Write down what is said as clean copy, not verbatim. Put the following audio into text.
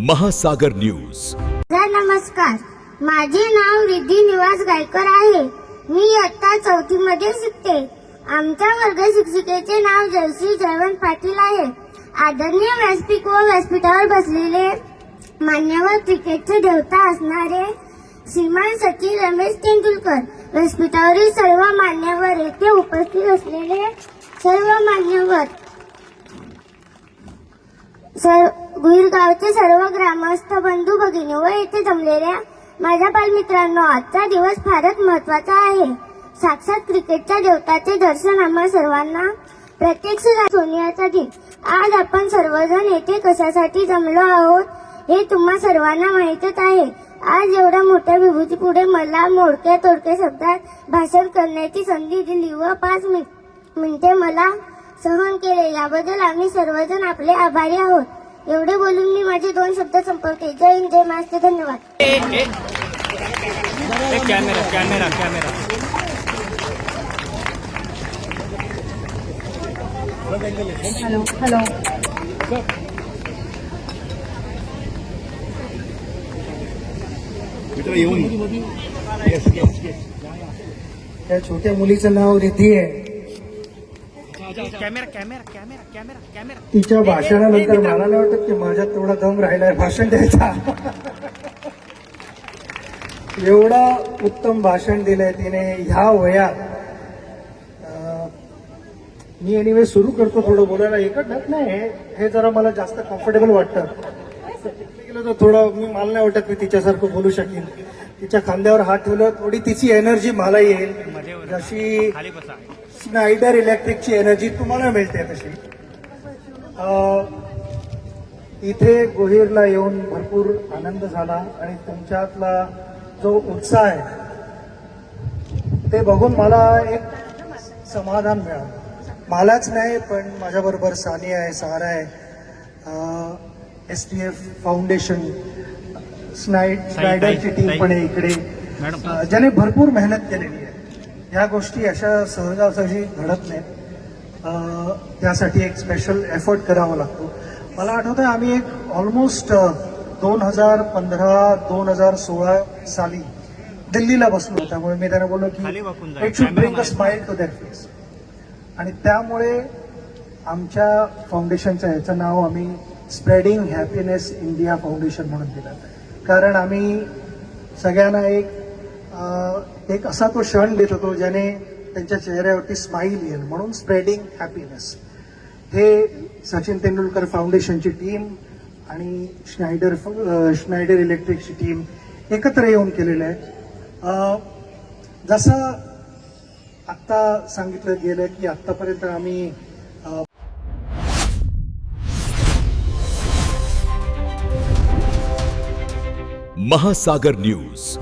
महासागर न्यूज। नमस्कार, माझे नाव रिद्धी निवास गायकर आहे। मी इयत्ता 4थी मध्ये शिकते। आमच्या वर्ग शिक्षिकेचे नाव जयश्री जयवंत पाटील आहे। आदरणीय व्यासपीठ व व्यासपीठावर बसलेले मान्यवर क्रिकेटचे देवता असणारे श्रीमान सचिन रमेश तेंडुलकर, व्यासपीठावरील सर्व मान्यवर, येथे उपस्थित असलेले सर्व मान्यवर, गुईरगावचे सर्व ग्रामस्थ बंधू भगिनी व येथे जमलेल्या माझ्या बालमित्रांनो, आजचा दिवस फारच महत्त्वाचा आहे। साक्षात क्रिकेटच्या देवताचे दर्शन आम्हा सर्वांना प्रत्यक्ष सोनियाचा दिन। आज आपण सर्वजण येथे कशासाठी जमलो आहोत हे तुम्हा सर्वांना माहीतच आहे। आज एवढ्या मोठ्या विभूती पुढे मला मोडक्या तोडक्या शब्दात भाषण करण्याची संधी दिली व 5 मिनिटे मला सहन केले, याबद्दल आम्ही सर्वजण आपले आभारी आहोत। एवढे बोलून मी माझे 2 शब्द संपवते। जय हिंद, जय महाराष्ट्र, धन्यवाद। कॅमेरा हॅलो त्या छोट्या मुलीचं नाव रिद्धी आहे। तिच्या भाषणानंतर मला नाही वाटत की माझ्यात तेवढा दम राहिलाय भाषण द्यायचा। एवढा उत्तम भाषण दिलंय तिने ह्या वयात। मी एनिवे सुरू करतो थोडं बोलायला। एकच नाही, हे जरा मला जास्त कम्फर्टेबल वाटतं। गेलं तर थोडं मला नाही वाटत मी तिच्यासारखं बोलू शकेन। तिच्या खांद्यावर हात ठेवलं थोडी तिची एनर्जी मला येईल, जशी स्नायडर इलेक्ट्रिकची एनर्जी तुम्हाला मिळते तशी। इथे गोहीरला येऊन भरपूर आनंद झाला आणि तुमच्यातला जो उत्साह आहे ते बघून मला एक समाधान मिळालं। मलाच नाही पण माझ्याबरोबर सानिया आहे, सहारा आहे, STF फाउंडेशन, स्नायडरची टीम पण आहे इकडे, ज्याने भरपूर मेहनत केलेली आहे। ह्या गोष्टी अशा सहजासहजी घडत नाहीत, त्यासाठी एक स्पेशल एफर्ट करावा लागतो। मला आठवतं आम्ही एक ऑलमोस्ट 2015-2016 साली दिल्लीला बसलो, त्यामुळे मी त्यांना बोललो की it should bring a smile to that face. आणि त्यामुळे आमच्या फाउंडेशनचं ह्याचं नाव आम्ही स्प्रेडिंग हॅपीनेस इंडिया फाउंडेशन म्हणून दिलं, कारण आम्ही सगळ्यांना एक असा तो क्षण देत होतो ज्याने त्यांच्या चेहऱ्यावरती स्माईल येईल, म्हणून स्प्रेडिंग हॅपीनेस। हे सचिन तेंडुलकर फाउंडेशनची टीम आणि स्नायडर इलेक्ट्रिकची टीम एकत्र येऊन केलेलं आहे। जसं आत्ता सांगितलं गेलं की आत्तापर्यंत आम्ही महासागर न्यूज।